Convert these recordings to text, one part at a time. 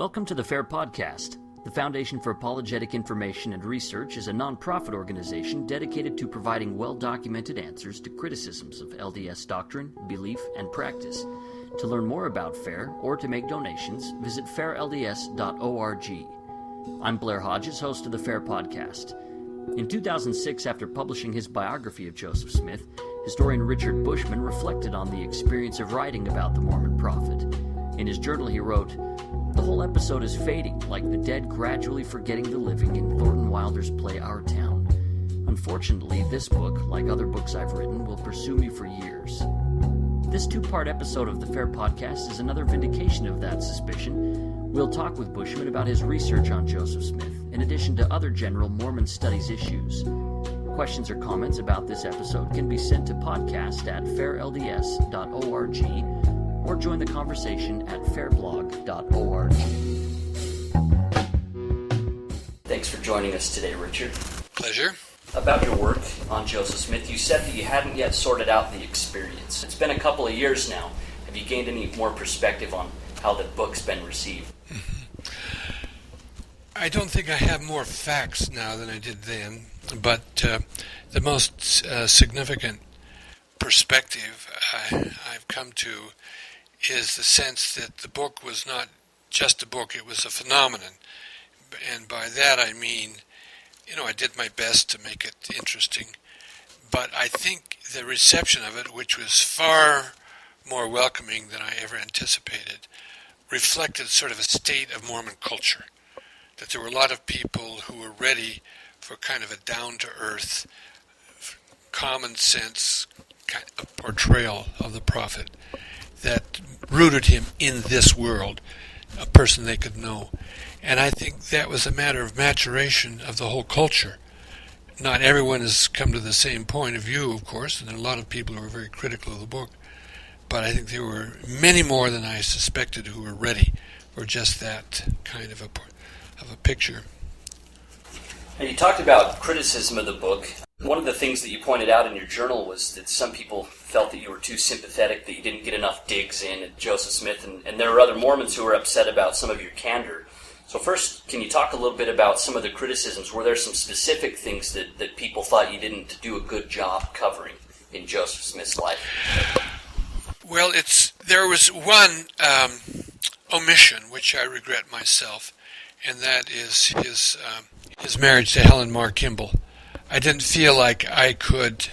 Welcome to the FAIR Podcast. The Foundation for Apologetic Information and Research is a nonprofit organization dedicated to providing well-documented answers to criticisms of LDS doctrine, belief, and practice. To learn more about FAIR or to make donations, visit fairlds.org. I'm Blair Hodges, host of the FAIR Podcast. In 2006, after publishing his biography of Joseph Smith, historian Lyman Bushman reflected on the experience of writing about the Mormon prophet. In his journal, he wrote, "The whole episode is fading, like the dead gradually forgetting the living in Thornton Wilder's play Our Town. Unfortunately, this book, like other books I've written, will pursue me for years." This two-part episode of the FAIR Podcast is another vindication of that suspicion. We'll talk with Bushman about his research on Joseph Smith, in addition to other general Mormon Studies issues. Questions or comments about this episode can be sent to podcast@fairlds.org or join the conversation at fairblog.org. Thanks for joining us today, Richard. Pleasure. About your work on Joseph Smith, you said that you hadn't yet sorted out the experience. It's been a couple of years now. Have you gained any more perspective on how the book's been received? I don't think I have more facts now than I did then, but the most significant perspective I've come to is the sense that the book was not just a book, it was a phenomenon. And by that I mean, I did my best to make it interesting, but I think the reception of it, which was far more welcoming than I ever anticipated, reflected sort of a state of Mormon culture. That there were a lot of people who were ready for kind of a down-to-earth, common sense kind of portrayal of the prophet that rooted him in this world, a person they could know. And I think that was a matter of maturation of the whole culture. Not everyone has come to the same point of view, of course, and there are a lot of people who are very critical of the book, but I think there were many more than I suspected who were ready for just that kind of a picture. And you talked about criticism of the book. One of the things that you pointed out in your journal was that some people felt that you were too sympathetic, that you didn't get enough digs in at Joseph Smith, and there were other Mormons who were upset about some of your candor. So first, can you talk a little bit about some of the criticisms? Were there some specific things that people thought you didn't do a good job covering in Joseph Smith's life? Well, there was one omission which I regret myself, and that is his marriage to Helen Kimball. I didn't feel like I could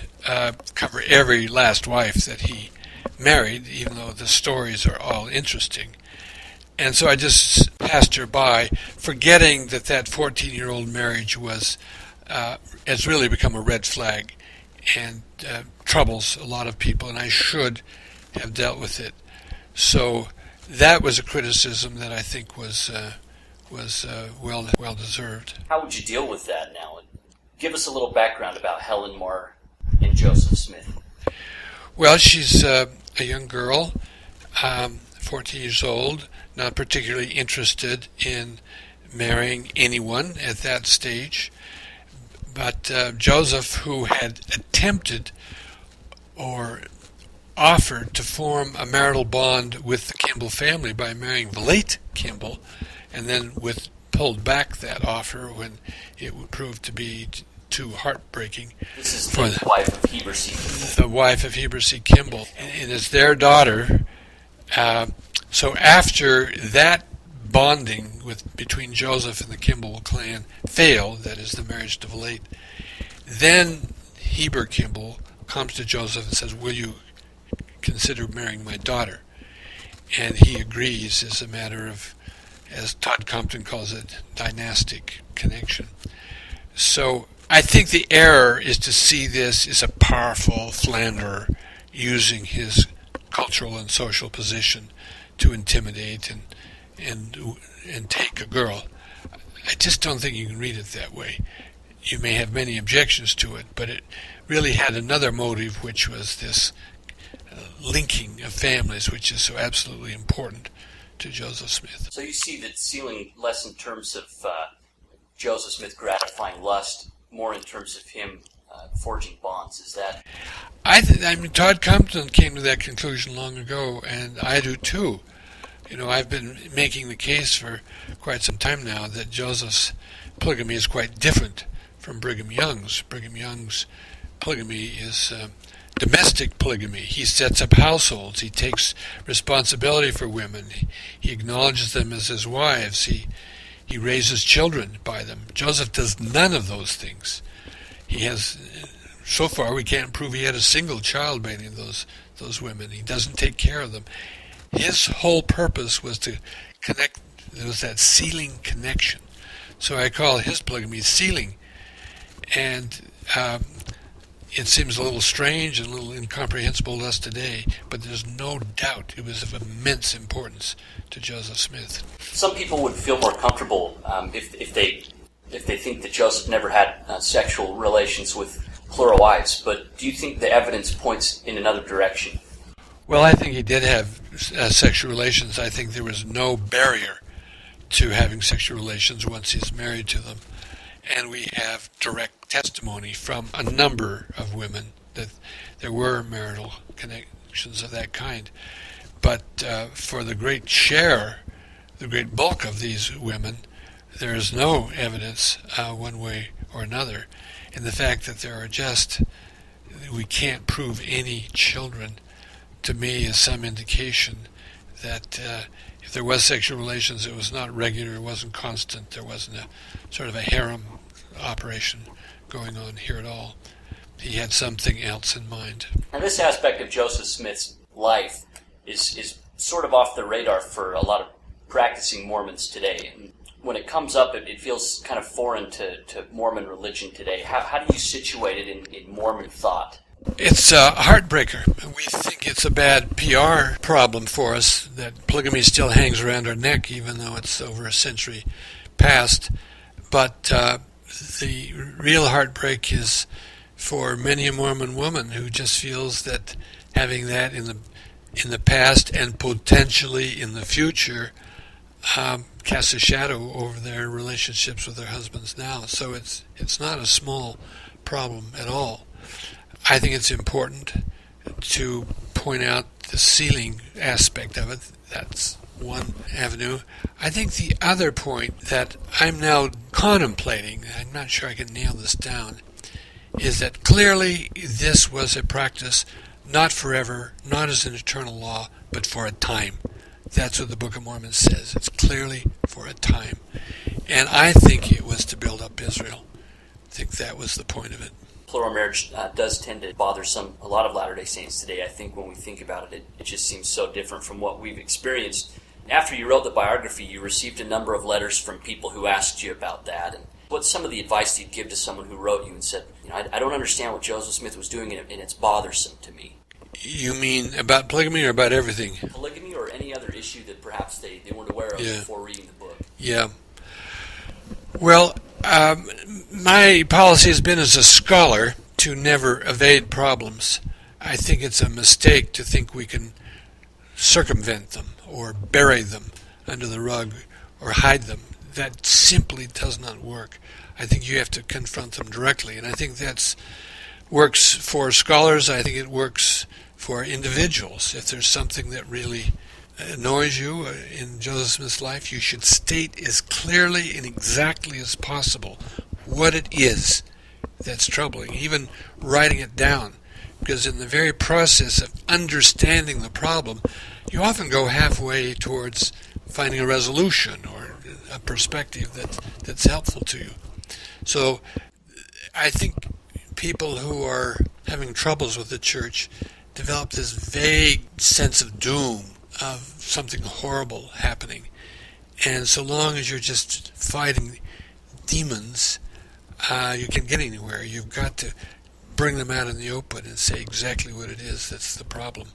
cover every last wife that he married, even though the stories are all interesting. And so I just passed her by, forgetting that 14-year-old marriage has really become a red flag and troubles a lot of people, and I should have dealt with it. So that was a criticism that I think was well deserved. How would you deal with that now? Give us a little background about Helen Moore and Joseph Smith. Well, she's a young girl, 14 years old, not particularly interested in marrying anyone at that stage. But Joseph, who had attempted or offered to form a marital bond with the Kimball family by marrying the late Kimball, and then pulled back that offer when it would prove to be too heartbreaking. This is the wife of Heber C. Kimball. The wife of Heber C. Kimball. And it's their daughter. So after that bonding between Joseph and the Kimball clan failed, that is the marriage to the late, then Heber Kimball comes to Joseph and says, "Will you consider marrying my daughter?" And he agrees as a matter of, as Todd Compton calls it, dynastic connection. So I think the error is to see this as a powerful slanderer using his cultural and social position to intimidate and take a girl. I just don't think you can read it that way. You may have many objections to it, but it really had another motive, which was this linking of families, which is so absolutely important to Joseph Smith. So you see that ceiling less in terms of Joseph Smith gratifying lust, more in terms of him forging bonds. Is that? I mean, Todd Compton came to that conclusion long ago, and I do too. I've been making the case for quite some time now that Joseph's polygamy is quite different from Brigham Young's. Brigham Young's polygamy is domestic polygamy. He sets up households. He takes responsibility for women. He acknowledges them as his wives. He raises children by them. Joseph does none of those things. He has, so far, we can't prove he had a single child by any of those women. He doesn't take care of them. His whole purpose was to connect. There was that sealing connection. So I call his polygamy sealing. And it seems a little strange and a little incomprehensible to us today, but there's no doubt it was of immense importance to Joseph Smith. Some people would feel more comfortable if they think that Joseph never had sexual relations with plural wives, but do you think the evidence points in another direction? Well, I think he did have sexual relations. I think there was no barrier to having sexual relations once he's married to them. And we have direct testimony from a number of women that there were marital connections of that kind. But for the great share, the great bulk of these women, there is no evidence one way or another. And the fact that there are we can't prove any children, to me is some indication that if there was sexual relations, it was not regular, it wasn't constant, there wasn't a sort of a harem operation going on here at all. He had something else in mind. And this aspect of Joseph Smith's life is sort of off the radar for a lot of practicing Mormons today. And when it comes up, it feels kind of foreign to Mormon religion today. How do you situate it in Mormon thought? It's a heartbreaker. We think it's a bad PR problem for us, that polygamy still hangs around our neck, even though it's over a century past. But the real heartbreak is for many a Mormon woman who just feels that having that in the past and potentially in the future casts a shadow over their relationships with their husbands now. So it's not a small problem at all. I think it's important to point out the sealing aspect of it. That's one avenue. I think the other point that I'm now contemplating, I'm not sure I can nail this down, is that clearly this was a practice not forever, not as an eternal law, but for a time. That's what the Book of Mormon says. It's clearly for a time. And I think it was to build up Israel. I think that was the point of it. Plural marriage does tend to bother a lot of Latter-day Saints today. I think when we think about it, it just seems so different from what we've experienced. After you wrote the biography, you received a number of letters from people who asked you about that. And what's some of the advice you'd give to someone who wrote you and said, I don't understand what Joseph Smith was doing, and it's bothersome to me? You mean about polygamy or about everything? Polygamy or any other issue that perhaps they weren't aware of before reading the book. Yeah. Well, my policy has been as a scholar to never evade problems. I think it's a mistake to think we can circumvent them or bury them under the rug or hide them. That simply does not work. I think you have to confront them directly, and I think that works for scholars. I think it works for individuals. If there's something that really annoys you in Joseph Smith's life, you should state as clearly and exactly as possible what it is that's troubling, even writing it down. Because in the very process of understanding the problem, you often go halfway towards finding a resolution or a perspective that's helpful to you. So I think people who are having troubles with the church develop this vague sense of doom, of something horrible happening. And so long as you're just fighting demons, you can't get anywhere. You've got to bring them out in the open and say exactly what it is that's the problem.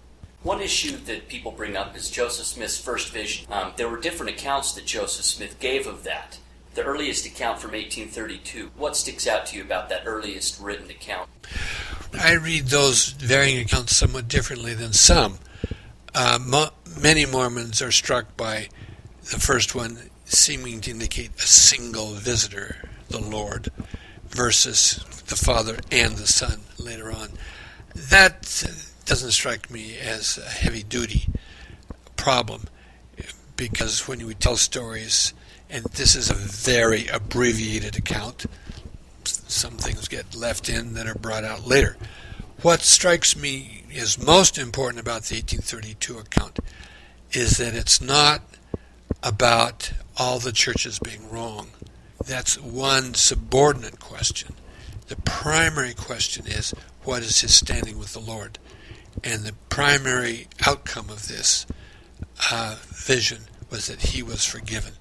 One issue that people bring up is Joseph Smith's first vision. There were different accounts that Joseph Smith gave of that. The earliest account from 1832. What sticks out to you about that earliest written account? I read those varying accounts somewhat differently than some. Many Mormons are struck by the first one seeming to indicate a single visitor, the Lord, versus the Father and the Son later on. That doesn't strike me as a heavy-duty problem, because when we tell stories, and this is a very abbreviated account, some things get left in that are brought out later. What strikes me is most important about the 1832 account is that it's not about all the churches being wrong. That's one subordinate question. The primary question is, what is his standing with the Lord? And the primary outcome of this vision was that he was forgiven.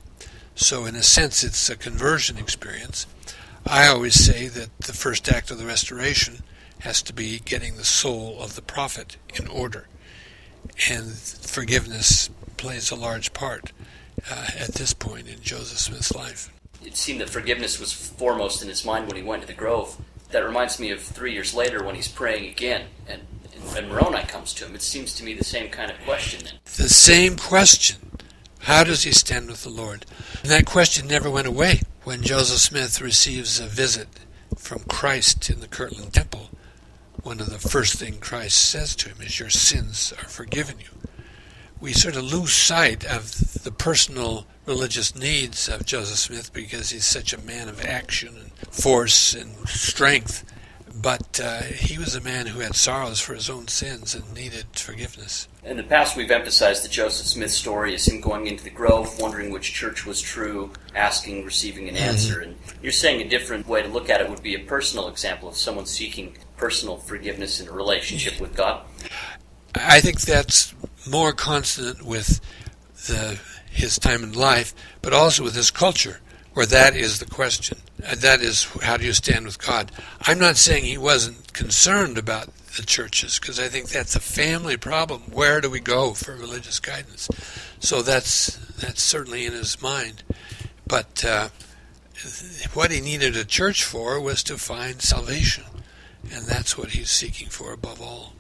So in a sense, it's a conversion experience. I always say that the first act of the restoration has to be getting the soul of the prophet in order. And forgiveness plays a large part at this point in Joseph Smith's life. It seemed that forgiveness was foremost in his mind when he went to the grove. That reminds me of 3 years later when he's praying again, and Moroni comes to him. It seems to me the same kind of question then. The same question. How does he stand with the Lord? And that question never went away. When Joseph Smith receives a visit from Christ in the Kirtland Temple, one of the first things Christ says to him is, your sins are forgiven you. We sort of lose sight of the personal religious needs of Joseph Smith because he's such a man of action and force and strength. But he was a man who had sorrows for his own sins and needed forgiveness. In the past, we've emphasized the Joseph Smith story as him going into the grove, wondering which church was true, asking, receiving an answer. And you're saying a different way to look at it would be a personal example of someone seeking personal forgiveness in a relationship with God. I think that's more consonant with his time in life, but also with his culture, where that is the question. That is, how do you stand with God? I'm not saying he wasn't concerned about the churches, because I think that's a family problem. Where do we go for religious guidance? So that's certainly in his mind. But what he needed a church for was to find salvation, and that's what he's seeking for above all.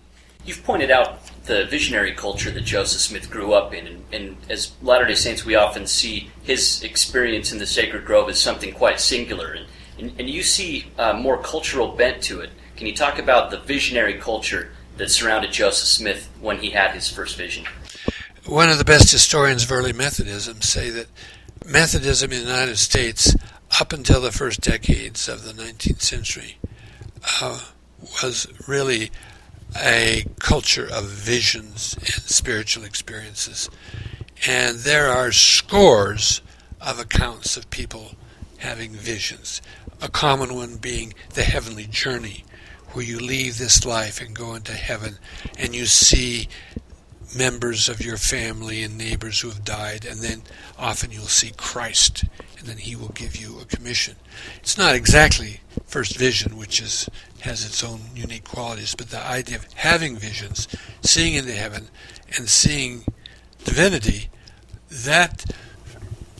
You've pointed out the visionary culture that Joseph Smith grew up in, and as Latter-day Saints we often see his experience in the Sacred Grove as something quite singular, and you see a more cultural bent to it. Can you talk about the visionary culture that surrounded Joseph Smith when he had his first vision? One of the best historians of early Methodism say that Methodism in the United States, up until the first decades of the 19th century, was really a culture of visions and spiritual experiences. And there are scores of accounts of people having visions. A common one being the heavenly journey, where you leave this life and go into heaven, and you see members of your family and neighbors who have died, and then often you'll see Christ, and then he will give you a commission. It's not exactly first vision, which has its own unique qualities, but the idea of having visions, seeing into heaven, and seeing divinity, that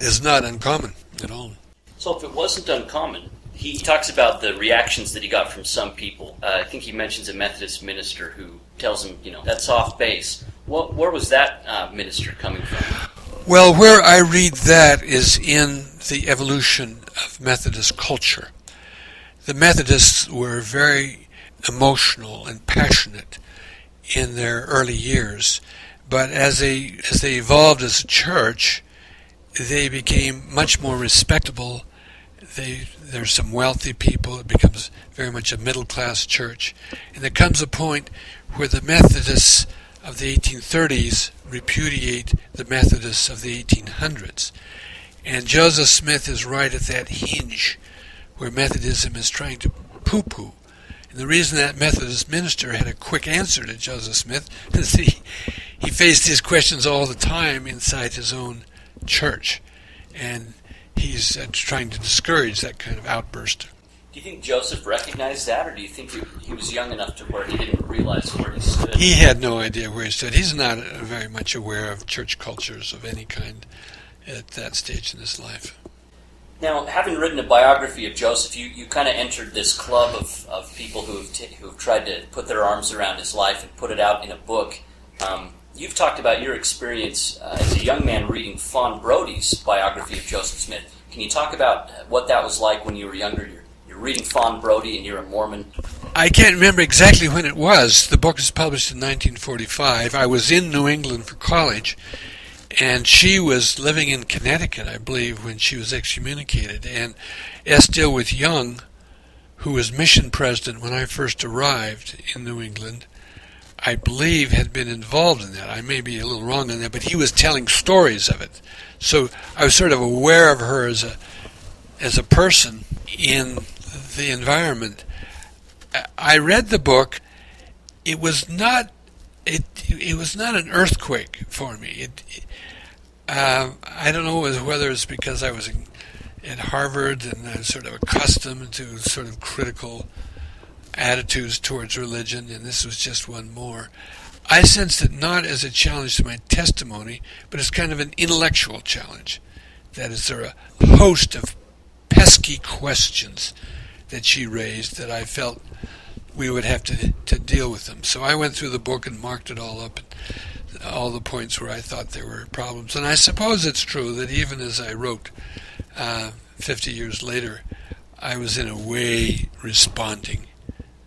is not uncommon at all. So if it wasn't uncommon, he talks about the reactions that he got from some people. I think he mentions a Methodist minister who tells him, that's off base. Where was that minister coming from? Well, where I read that is in the evolution of Methodist culture. The Methodists were very emotional and passionate in their early years, but as they evolved as a church, they became much more respectable. There's some wealthy people. It becomes very much a middle-class church. And there comes a point where the Methodists of the 1830s repudiate the Methodists of the 1800s. And Joseph Smith is right at that hinge where Methodism is trying to poo-poo. And the reason that Methodist minister had a quick answer to Joseph Smith is he faced these questions all the time inside his own church. And he's trying to discourage that kind of outburst. Do you think Joseph recognized that, or do you think he was young enough to where he didn't realize where he stood? He had no idea where he stood. He's not very much aware of church cultures of any kind at that stage in his life. Now, having written a biography of Joseph, you kind of entered this club of people who've tried to put their arms around his life and put it out in a book. You've talked about your experience as a young man reading Fawn Brody's biography of Joseph Smith. Can you talk about what that was like when you were younger? You're reading Fawn Brody and you're a Mormon. I can't remember exactly when it was. The book was published in 1945. I was in New England for college, And she was living in Connecticut, I believe, when she was excommunicated. And S. Dilworth Young, who was mission president when I first arrived in New England, I believe had been involved in that. I may be a little wrong on that, but he was telling stories of it. So I was sort of aware of her as a person in the environment. I read the book. It was not an earthquake for me. I don't know whether it's because I was at Harvard and I was sort of accustomed to sort of critical attitudes towards religion, and this was just one more. I sensed it not as a challenge to my testimony, but as kind of an intellectual challenge. That is, there are a host of pesky questions that she raised that I felt we would have to deal with them. So I went through the book and marked it all up, all the points where I thought there were problems. And I suppose it's true that even as I wrote 50 years later, I was in a way responding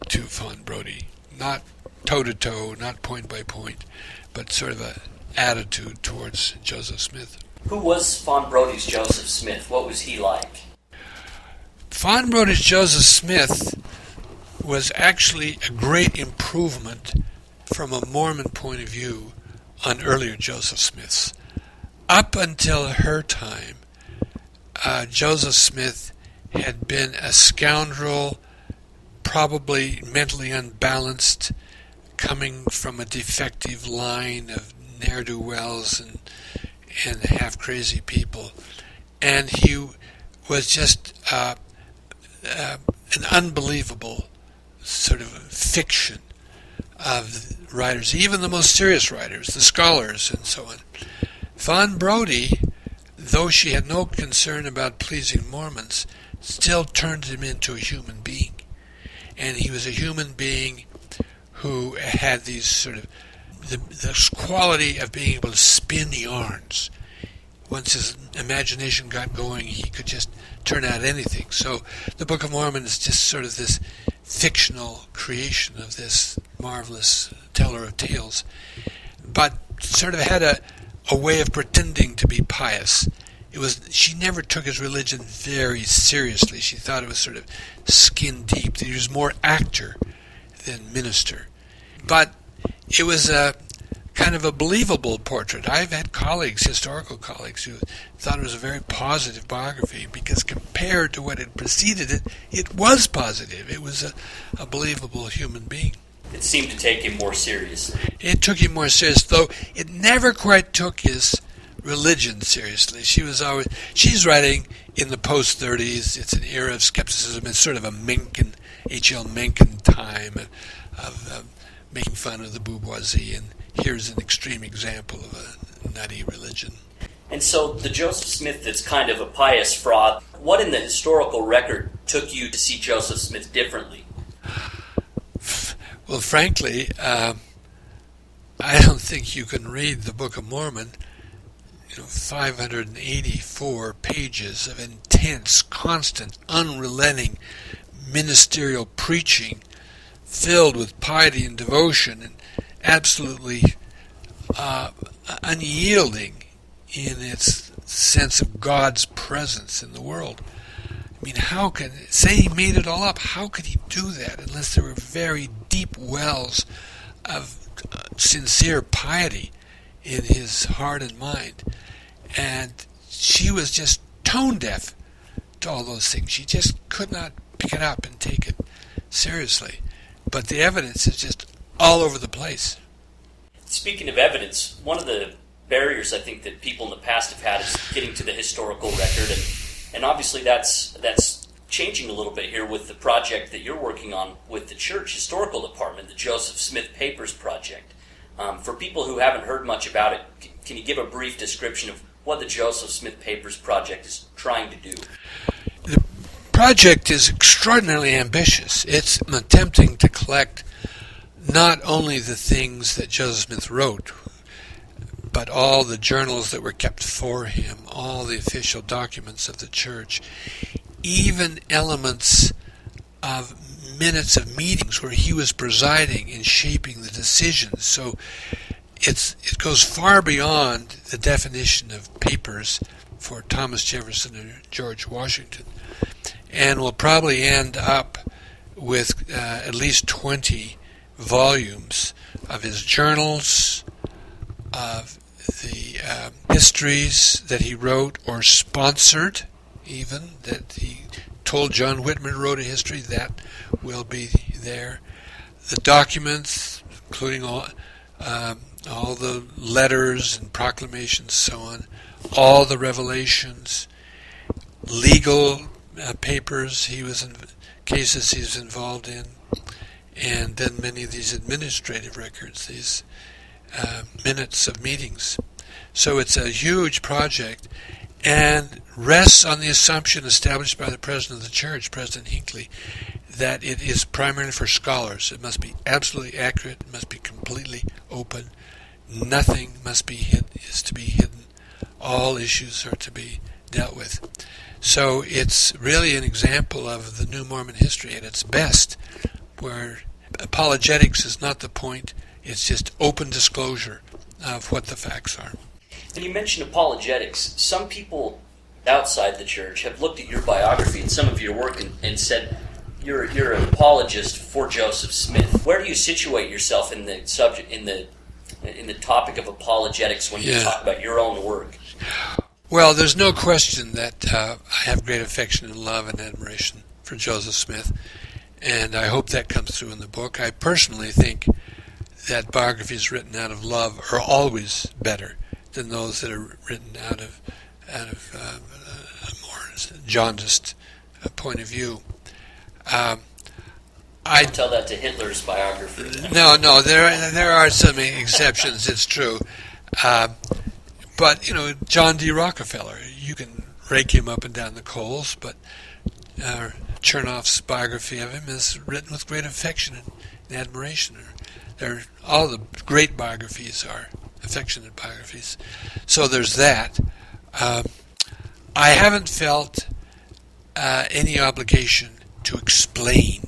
to Fawn Brodie. Not toe-to-toe, not point-by-point, but sort of an attitude towards Joseph Smith. Who was Fawn Brodie's Joseph Smith? What was he like? Fawn Brodie's Joseph Smith was actually a great improvement from a Mormon point of view on earlier Joseph Smiths. Up until her time, Joseph Smith had been a scoundrel, probably mentally unbalanced, coming from a defective line of ne'er-do-wells and half-crazy people. And he was just an unbelievable sort of fiction of writers, even the most serious writers, the scholars and so on. Fawn Brodie, though she had no concern about pleasing Mormons, still turned him into a human being. And he was a human being who had these sort of this quality of being able to spin yarns. Once his imagination got going, he could just turn out anything. So the Book of Mormon is just sort of this fictional creation of this marvelous teller of tales, but sort of had a way of pretending to be pious. She never took his religion very seriously. She thought it was sort of skin deep. He was more actor than minister. But it was a kind of a believable portrait. I've had colleagues, historical colleagues, who thought it was a very positive biography because compared to what had preceded it, it was positive. It was a believable human being. It seemed to take him more seriously. It took him more seriously, though it never quite took his religion seriously. She's writing in the post-30s. It's an era of skepticism. It's sort of a Mencken, H.L. Mencken time of making fun of the bourgeoisie, and here's an extreme example of a nutty religion. And so the Joseph Smith that's kind of a pious fraud, what in the historical record took you to see Joseph Smith differently? Well, frankly, I don't think you can read the Book of Mormon, 584 pages of intense, constant, unrelenting ministerial preaching filled with piety and devotion and absolutely unyielding in its sense of God's presence in the world. I mean, say he made it all up, how could he do that unless there were very deep wells of sincere piety in his heart and mind? And she was just tone deaf to all those things. She just could not pick it up and take it seriously. But the evidence is just all over the place. Speaking of evidence, one of the barriers I think that people in the past have had is getting to the historical record, and obviously that's changing a little bit here with the project that you're working on with the church historical department, the Joseph Smith Papers Project. For people who haven't heard much about it, can you give a brief description of what the Joseph Smith Papers Project is trying to do? The project is extraordinarily ambitious. It's attempting to collect not only the things that Joseph Smith wrote, but all the journals that were kept for him, all the official documents of the church, even elements of minutes of meetings where he was presiding and shaping the decisions. So it goes far beyond the definition of papers for Thomas Jefferson and George Washington, and will probably end up with at least 20 volumes of his journals, of the histories that he wrote or sponsored, even, that he told John Whitman wrote a history, that will be there. The documents, including all the letters and proclamations, so on, all the revelations, legal papers cases he was involved in, and then many of these administrative records, these minutes of meetings. So it's a huge project, and rests on the assumption established by the President of the Church, President Hinckley, that it is primarily for scholars. It must be absolutely accurate, it must be completely open, nothing is to be hidden, all issues are to be dealt with. So it's really an example of the New Mormon history at its best, where apologetics is not the point, it's just open disclosure of what the facts are. And you mentioned apologetics. Some people outside the church have looked at your biography and some of your work and said you're an apologist for Joseph Smith. Where do you situate yourself in the subject, in the topic of apologetics when you talk about your own work? Well, there's no question that I have great affection and love and admiration for Joseph Smith, and I hope that comes through in the book. I personally think that biographies written out of love are always better than those that are written out of a more jaundiced point of view. Don't tell that to Hitler's biography. No, there are some exceptions. It's true, but John D. Rockefeller, you can rake him up and down the coals, but Chernoff's biography of him is written with great affection and admiration. All the great biographies are affectionate biographies. So there's that. I haven't felt any obligation to explain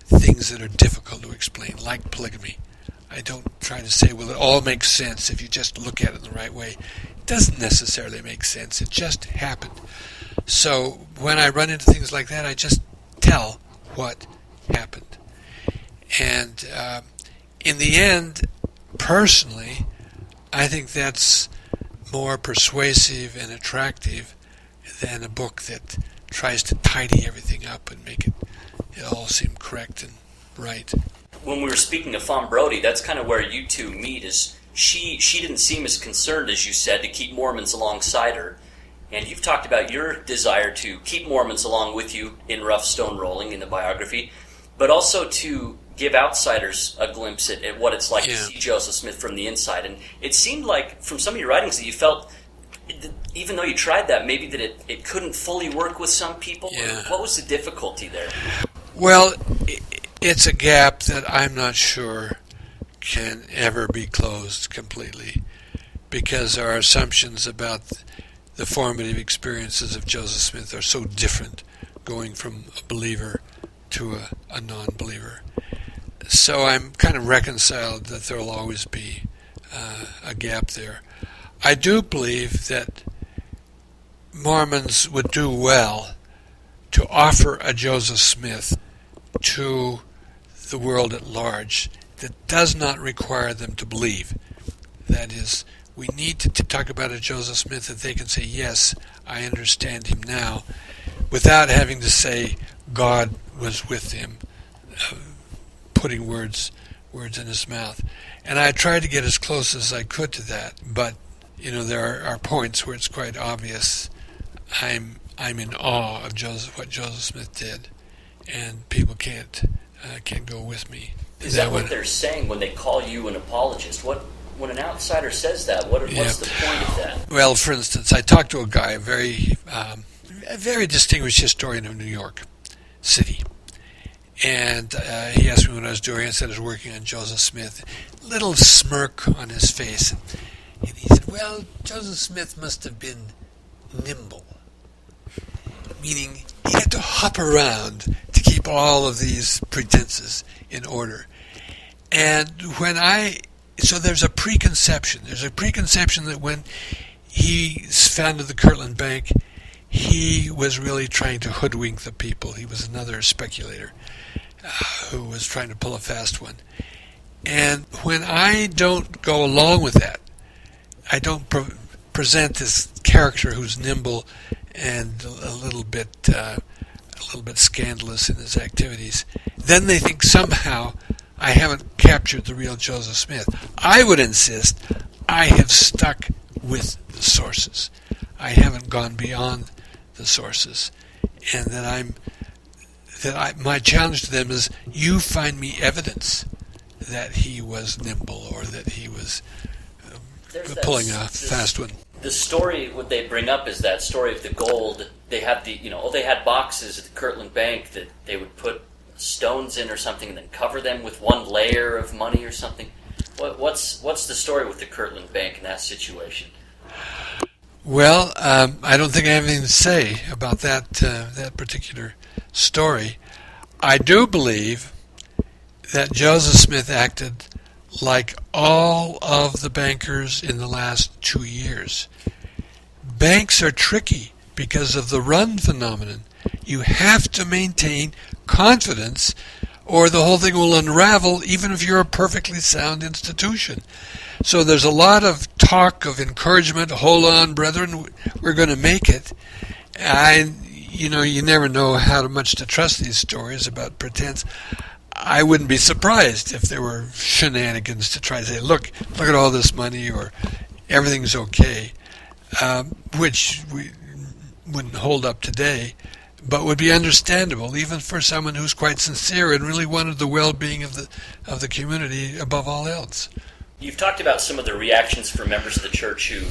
things that are difficult to explain, like polygamy. I don't try to say, well, it all makes sense if you just look at it in the right way. It doesn't necessarily make sense. It just happened. So when I run into things like that, I just tell what happened. And in the end, personally, I think that's more persuasive and attractive than a book that tries to tidy everything up and make it all seem correct and right. When we were speaking of Fawn Brody, that's kind of where you two meet. Is she didn't seem as concerned, as you said, to keep Mormons alongside her. And you've talked about your desire to keep Mormons along with you in rough stone rolling in the biography, but also to give outsiders a glimpse at what it's like to see Joseph Smith from the inside. And it seemed like, from some of your writings, that you felt, even though you tried that, maybe that it couldn't fully work with some people. Yeah. What was the difficulty there? Well, it's a gap that I'm not sure can ever be closed completely, because our assumptions about the formative experiences of Joseph Smith are so different, going from a believer to a non-believer. So I'm kind of reconciled that there will always be a gap there. I do believe that Mormons would do well to offer a Joseph Smith to the world at large that does not require them to believe. That is, we need to talk about a Joseph Smith that they can say, yes, I understand him now, without having to say God was with him, putting words in his mouth. And I tried to get as close as I could to that, but there are points where it's quite obvious I'm in awe of what Joseph Smith did, and people can't go with me. Is that what they're saying when they call you an apologist? When an outsider says that, what's the point of that? Well, for instance, I talked to a guy, a very distinguished historian of New York City, and he asked me what I was doing. I said I was working on Joseph Smith. Little smirk on his face, and he said, "Well, Joseph Smith must have been nimble," meaning he had to hop around to keep all of these pretenses in order. And when I So there's a preconception. There's a preconception that when he founded the Kirtland Bank, he was really trying to hoodwink the people. He was another speculator who was trying to pull a fast one. And when I don't go along with that, I don't present this character who's nimble and a little bit scandalous in his activities, then they think somehow I haven't captured the real Joseph Smith. I would insist I have stuck with the sources. I haven't gone beyond the sources, and my challenge to them is, you find me evidence that he was nimble or that he was pulling a fast one. The story what they bring up is that story of the gold. They had they had boxes at the Kirtland Bank that they would put stones in or something and then cover them with one layer of money or something. What's the story with the Kirtland Bank in that situation? Well, I don't think I have anything to say about that particular story. I do believe that Joseph Smith acted like all of the bankers in the last 2 years. Banks are tricky because of the run phenomenon. You have to maintain confidence or the whole thing will unravel even if you're a perfectly sound institution. So there's a lot of talk of encouragement. Hold on, brethren, we're going to make it. You never know how much to trust these stories about pretense. I wouldn't be surprised if there were shenanigans to try to say, look at all this money, or everything's okay, which we wouldn't hold up today, but would be understandable even for someone who's quite sincere and really wanted the well-being of the community above all else. You've talked about some of the reactions from members of the church who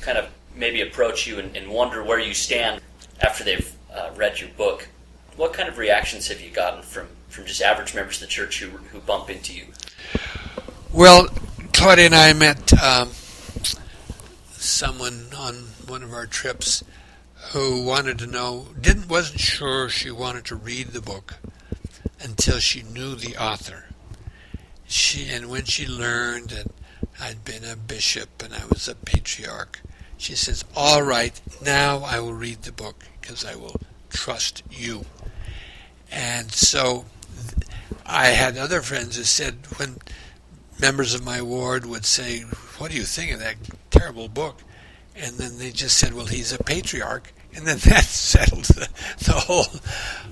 kind of maybe approach you and wonder where you stand after they've read your book. What kind of reactions have you gotten from just average members of the church who bump into you? Well, Claudia and I met someone on one of our trips who wanted to know, wasn't sure she wanted to read the book until she knew the author. And when she learned that I'd been a bishop and I was a patriarch, she says, all right, now I will read the book because I will trust you. And so I had other friends who said, when members of my ward would say, what do you think of that terrible book? And then they just said, well, he's a patriarch. And then that settled the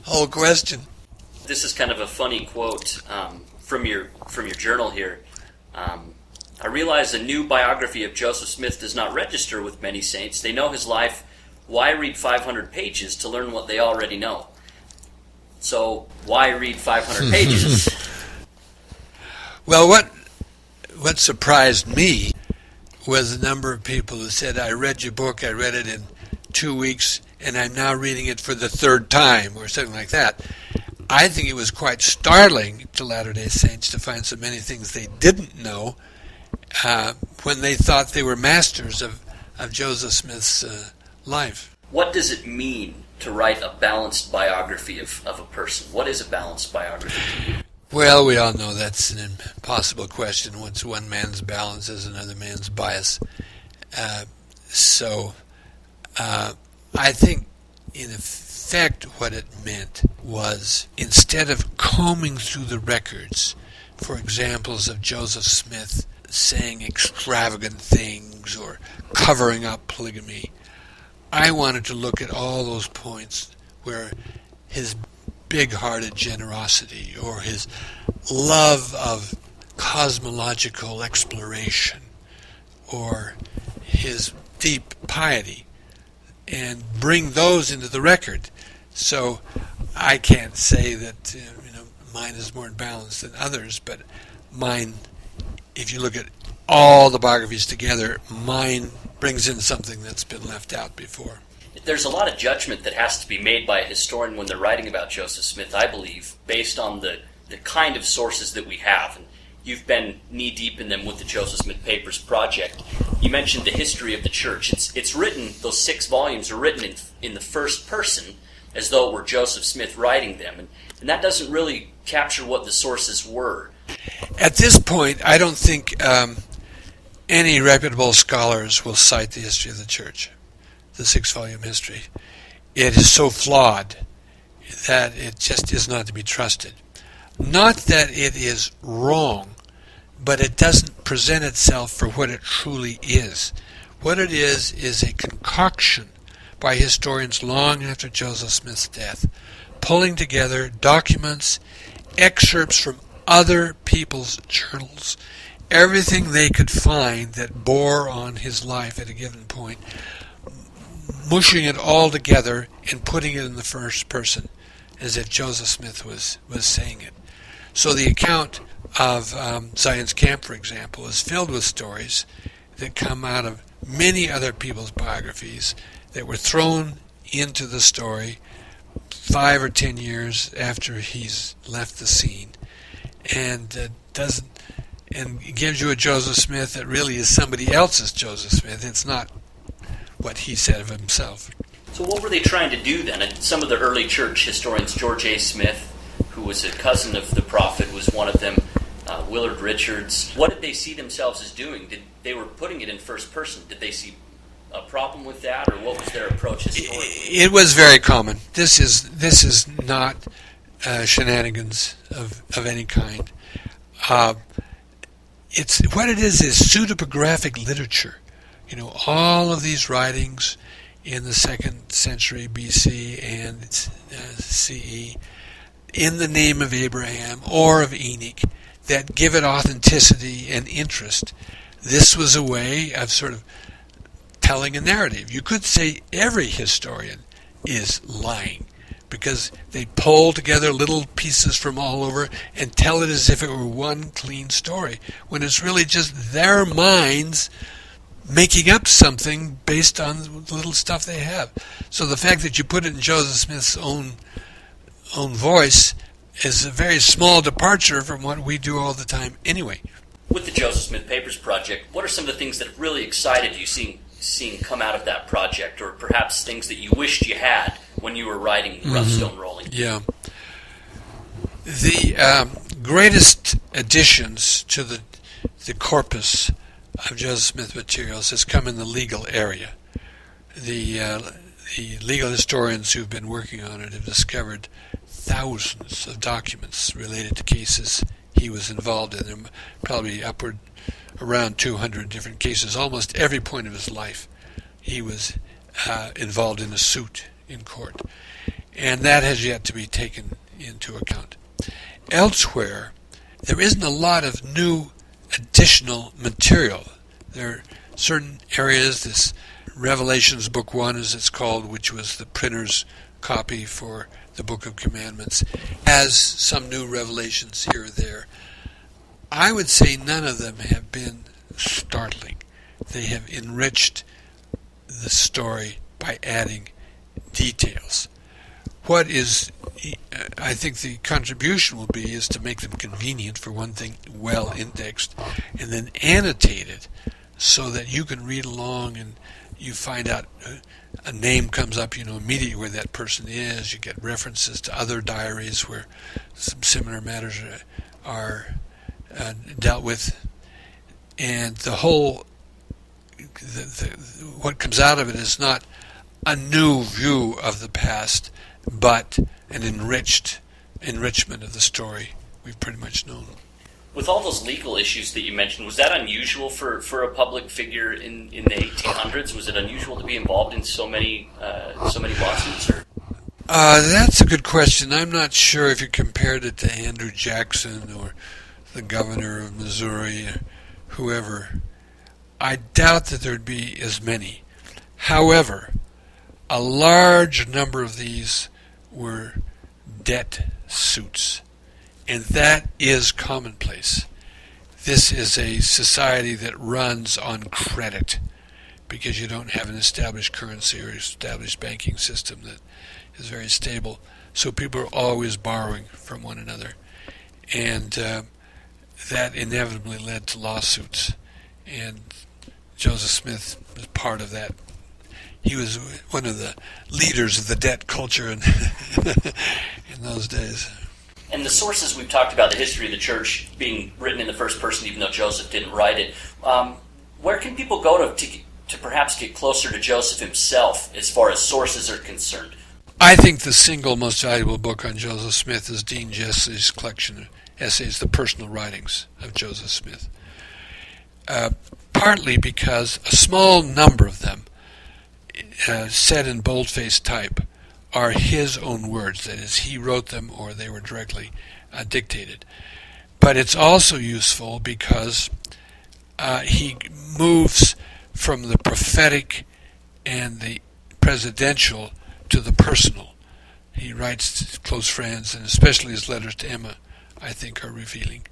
whole question. This is kind of a funny quote from your journal here. I realize a new biography of Joseph Smith does not register with many saints. They know his life. Why read 500 pages to learn what they already know? So why read 500 pages? Well, what surprised me was the number of people who said, I read your book, I read it in 2 weeks, and I'm now reading it for the third time, or something like that. I think it was quite startling to Latter-day Saints to find so many things they didn't know when they thought they were masters of Joseph Smith's life. What does it mean to write a balanced biography of a person? What is a balanced biography to you? Well, we all know that's an impossible question. What's one man's balance is another man's bias. So I think, in effect, what it meant was, instead of combing through the records for examples of Joseph Smith saying extravagant things or covering up polygamy, I wanted to look at all those points where his big-hearted generosity or his love of cosmological exploration or his deep piety, and bring those into the record. So I can't say that mine is more balanced than others, but mine, if you look at all the biographies together, mine brings in something that's been left out before. There's a lot of judgment that has to be made by a historian when they're writing about Joseph Smith, I believe, based on the kind of sources that we have. And you've been knee-deep in them with the Joseph Smith Papers project. You mentioned the history of the church. It's written, those 6 volumes are written in the first person, as though it were Joseph Smith writing them. And that doesn't really capture what the sources were. At this point, I don't think any reputable scholars will cite the history of the church, the 6-volume history. It is so flawed that it just is not to be trusted. Not that it is wrong, but it doesn't present itself for what it truly is. What it is a concoction by historians long after Joseph Smith's death, pulling together documents, excerpts from other people's journals, everything they could find that bore on his life at a given point, mushing it all together and putting it in the first person, as if Joseph Smith was saying it. So the account of Zion's Camp, for example, is filled with stories that come out of many other people's biographies that were thrown into the story 5 or 10 years after he's left the scene, and gives you a Joseph Smith that really is somebody else's Joseph Smith. It's not what he said of himself. So what were they trying to do then? And some of the early church historians, George A. Smith, who was a cousin of the prophet, was one of them, Willard Richards. What did they see themselves as doing? They were putting it in first person. Did they see a problem with that, or what was their approach historically? It was very common. This is not shenanigans of any kind. It's what it is pseudepigraphic literature. You know, all of these writings in the 2nd century BC and CE, in the name of Abraham or of Enoch, that give it authenticity and interest. This was a way of sort of telling a narrative. You could say every historian is lying, because they pull together little pieces from all over and tell it as if it were one clean story, when it's really just their minds making up something based on the little stuff they have. So the fact that you put it in Joseph Smith's own voice is a very small departure from what we do all the time anyway. With the Joseph Smith Papers Project, what are some of the things that have really excited you seeing come out of that project, or perhaps things that you wished you had when you were writing Rough Stone Rolling? Yeah. The greatest additions to the corpus of Joseph Smith materials has come in the legal area. The legal historians who've been working on it have discovered thousands of documents related to cases he was involved in. There are probably around 200 different cases. Almost every point of his life he was involved in a suit in court. And that has yet to be taken into account. Elsewhere, there isn't a lot of new additional material. There are certain areas, this Revelations Book 1 as it's called, which was the printer's copy for the Book of Commandments, has some new revelations here or there. I would say none of them have been startling. They have enriched the story by adding details. What is, I think the contribution will be, is to make them convenient, for one thing, well indexed, and then annotated so that you can read along and you find out a name comes up, immediately where that person is. You get references to other diaries where some similar matters are dealt with, and the whole, what comes out of it is not a new view of the past, but an enrichment of the story we've pretty much known. With all those legal issues that you mentioned, was that unusual for a public figure in the 1800s? Was it unusual to be involved in so many lawsuits? Or? That's a good question. I'm not sure if you compared it to Andrew Jackson or the governor of Missouri or whoever. I doubt that there'd be as many. However, a large number of these were debt suits, and that is commonplace. This is a society that runs on credit because you don't have an established currency or established banking system that is very stable. So people are always borrowing from one another, and that inevitably led to lawsuits. And Joseph Smith was part of that. He was one of the leaders of the debt culture in those days. And the sources we've talked about, the history of the church being written in the first person, even though Joseph didn't write it, where can people go to perhaps get closer to Joseph himself as far as sources are concerned? I think the single most valuable book on Joseph Smith is Dean Jesse's collection of essays, The Personal Writings of Joseph Smith. Partly because a small number of them, said in boldface type, are his own words. That is, he wrote them or they were directly dictated. But it's also useful because he moves from the prophetic and the presidential to the personal. He writes to close friends, and especially his letters to Emma, I think, are revealing.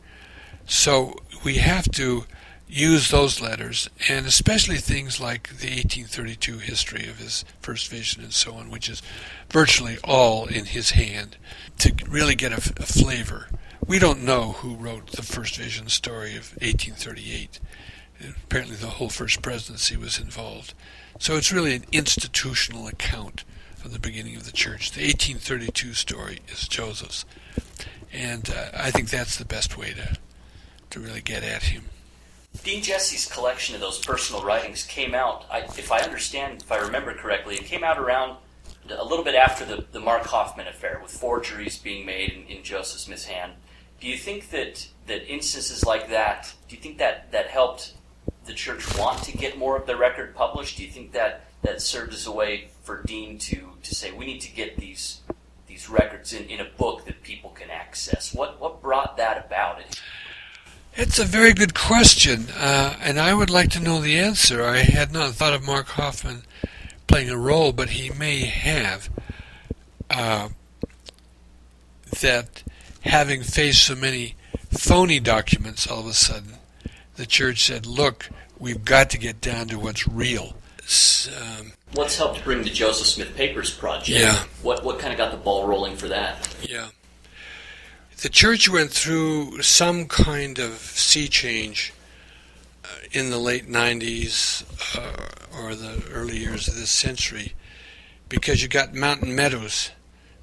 So we have to use those letters, and especially things like the 1832 history of his first vision and so on, which is virtually all in his hand, to really get a flavor. We don't know who wrote the first vision story of 1838. Apparently the whole first presidency was involved. So it's really an institutional account of the beginning of the church. The 1832 story is Joseph's. And I think that's the best way to really get at him. Dean Jesse's collection of those personal writings came out, if I remember correctly, it came out around a little bit after the Mark Hoffman affair, with forgeries being made in Joseph Smith's hand. Do you think that instances like that, do you think that helped the church want to get more of the record published? Do you think that served as a way for Dean to say, we need to get these records in a book that people can access? What brought that about? It's a very good question, and I would like to know the answer. I had not thought of Mark Hoffman playing a role, but he may have. That having faced so many phony documents all of a sudden, the church said, look, we've got to get down to what's real. What's helped bring the Joseph Smith Papers project? Yeah. What kind of got the ball rolling for that? Yeah. The church went through some kind of sea change in the late 90s or the early years of this century, because you got Mountain Meadows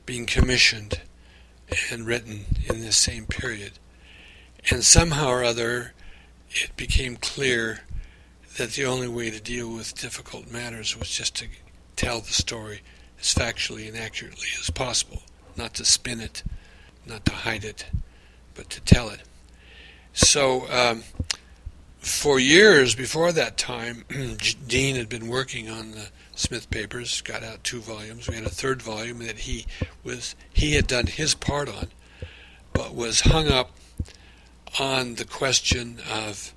being commissioned and written in this same period. And somehow or other, it became clear that the only way to deal with difficult matters was just to tell the story as factually and accurately as possible, not to spin it, not to hide it, but to tell it. So for years before that time, Dean had been working on the Smith Papers, got out 2 volumes. We had a 3rd volume that he had done his part on, but was hung up on the question of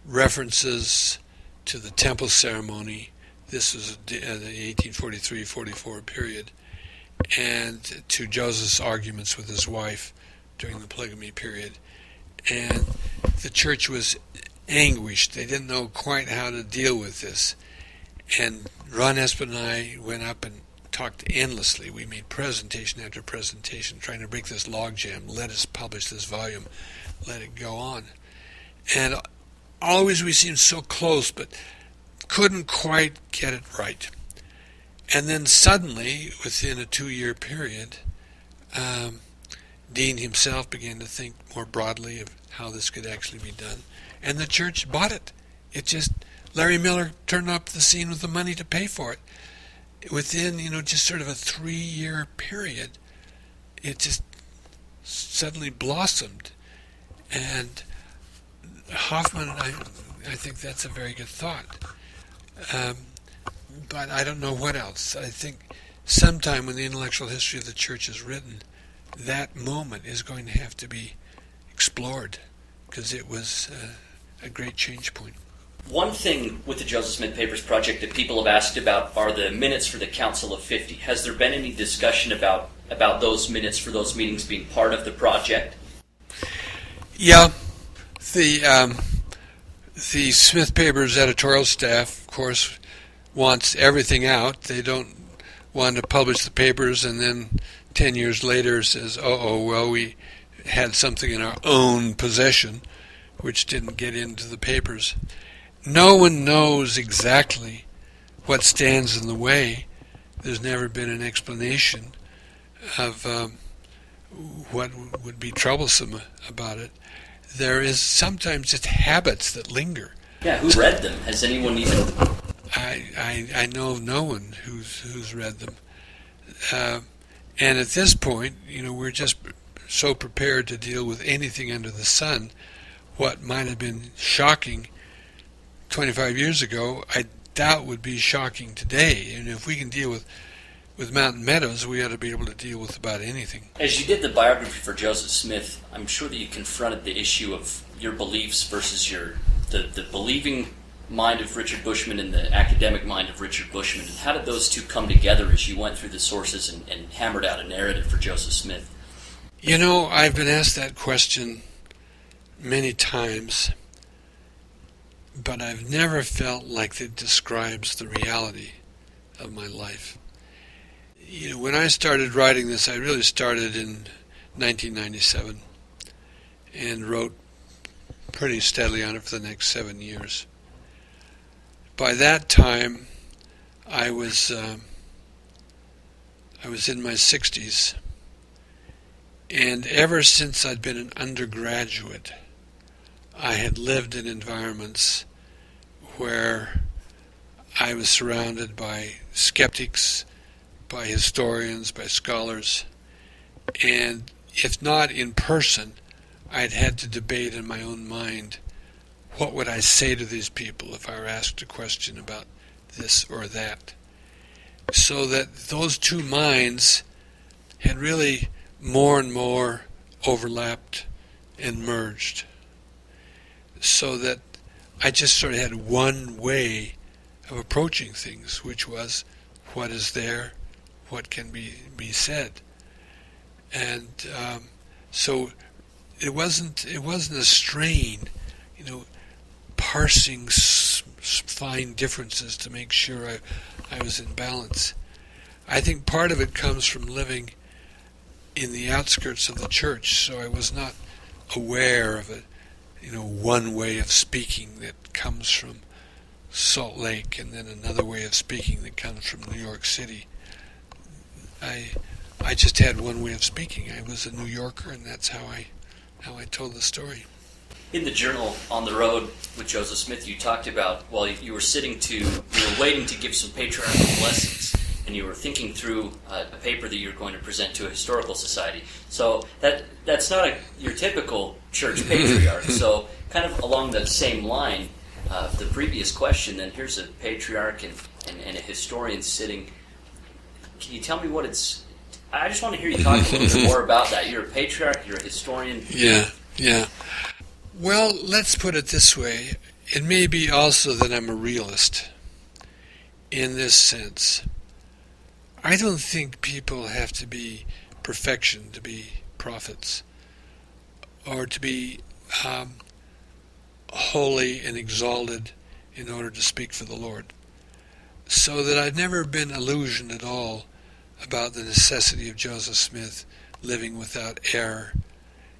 references to the temple ceremony. This was the 1843-44 period, and to Joseph's arguments with his wife during the polygamy period. And the church was anguished. They didn't know quite how to deal with this. And Ron Espen and I went up and talked endlessly. We made presentation after presentation trying to break this logjam. Let us publish this volume. Let it go on. And always we seemed so close, but couldn't quite get it right. And then suddenly, within a 2-year period, Dean himself began to think more broadly of how this could actually be done. And the church bought it. Larry Miller turned up the scene with the money to pay for it. Within, just sort of a 3-year period, it just suddenly blossomed. And Hoffman, I think that's a very good thought. But I don't know what else. I think sometime when the intellectual history of the church is written, that moment is going to have to be explored, because it was a great change point. One thing with the Joseph Smith Papers project that people have asked about are the minutes for the Council of 50. Has there been any discussion about those minutes for those meetings being part of the project? Yeah. The Smith Papers editorial staff, of course, wants everything out. They don't want to publish the papers and then 10 years later says, we had something in our own possession which didn't get into the papers. No one knows exactly what stands in the way. There's never been an explanation of what would be troublesome about it. There is sometimes just habits that linger. Yeah, who read them? Has anyone even... I know of no one who's read them. And at this point, we're just so prepared to deal with anything under the sun. What might have been shocking 25 years ago, I doubt would be shocking today. And if we can deal with Mountain Meadows, we ought to be able to deal with about anything. As you did the biography for Joseph Smith, I'm sure that you confronted the issue of your beliefs versus the believing mind of Richard Bushman and the academic mind of Richard Bushman. And how did those two come together as you went through the sources and hammered out a narrative for Joseph Smith? I've been asked that question many times, but I've never felt like it describes the reality of my life. When I started writing this, I really started in 1997 and wrote pretty steadily on it for the next 7 years. By that time, I was in my 60s, and ever since I'd been an undergraduate, I had lived in environments where I was surrounded by skeptics, by historians, by scholars, and if not in person, I'd had to debate in my own mind, what would I say to these people if I were asked a question about this or that? So that those two minds had really more and more overlapped and merged. So that I just sort of had one way of approaching things, which was what is there, what can be said. And so it wasn't a strain, parsing fine differences to make sure I was in balance. I think part of it comes from living in the outskirts of the church, so I was not aware of it, one way of speaking that comes from Salt Lake and then another way of speaking that comes from New York City. I just had one way of speaking. I was a New Yorker, and that's how I told the story. In the journal On the Road with Joseph Smith, you talked about, while you were waiting to give some patriarchal lessons, and you were thinking through a paper that you were going to present to a historical society. So that's not your typical church patriarch. So kind of along that same line, the previous question, then here's a patriarch and a historian sitting. Can you tell me what it's... I just want to hear you talk a little bit more about that. You're a patriarch, you're a historian. Yeah. Well, let's put it this way. It may be also that I'm a realist in this sense. I don't think people have to be perfection to be prophets or to be holy and exalted in order to speak for the Lord. So that I've never been illusioned at all about the necessity of Joseph Smith living without error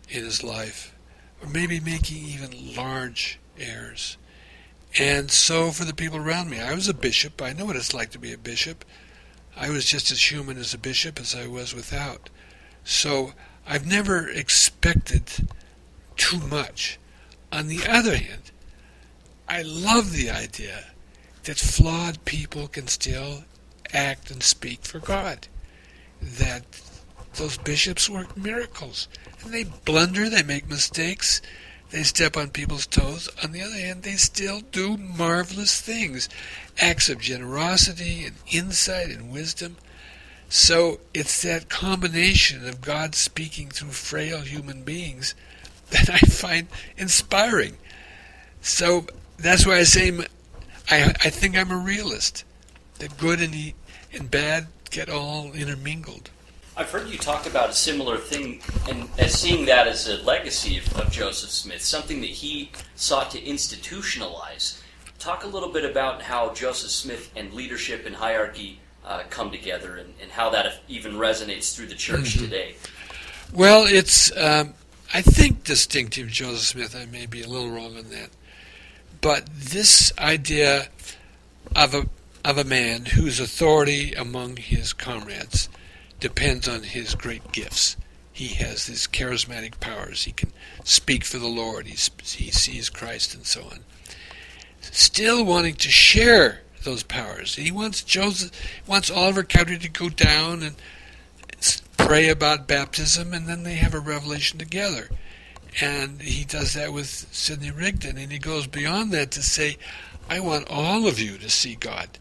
in his life, or maybe making even large errors. And so for the people around me, I was a bishop. I know what it's like to be a bishop. I was just as human as a bishop as I was without. So I've never expected too much. On the other hand, I love the idea that flawed people can still act and speak for God. That those bishops work miracles. And they blunder, they make mistakes, they step on people's toes. On the other hand, they still do marvelous things. Acts of generosity and insight and wisdom. So it's that combination of God speaking through frail human beings that I find inspiring. So that's why I say I think I'm a realist. That good and bad get all intermingled. I've heard you talk about a similar thing, and as seeing that as a legacy of Joseph Smith, something that he sought to institutionalize. Talk a little bit about how Joseph Smith and leadership and hierarchy come together, and how that even resonates through the church today. Well, it's I think distinctive Joseph Smith. I may be a little wrong on that, but this idea of a man whose authority among his comrades depends on his great gifts. he has these charismatic powers. He can speak for the Lord. He sees Christ and so on. Still wanting to share those powers. He wants Oliver Cowdery to go down and pray about baptism, and then they have a revelation together. And he does that with Sidney Rigdon, and he goes beyond that to say, I want all of you to see God.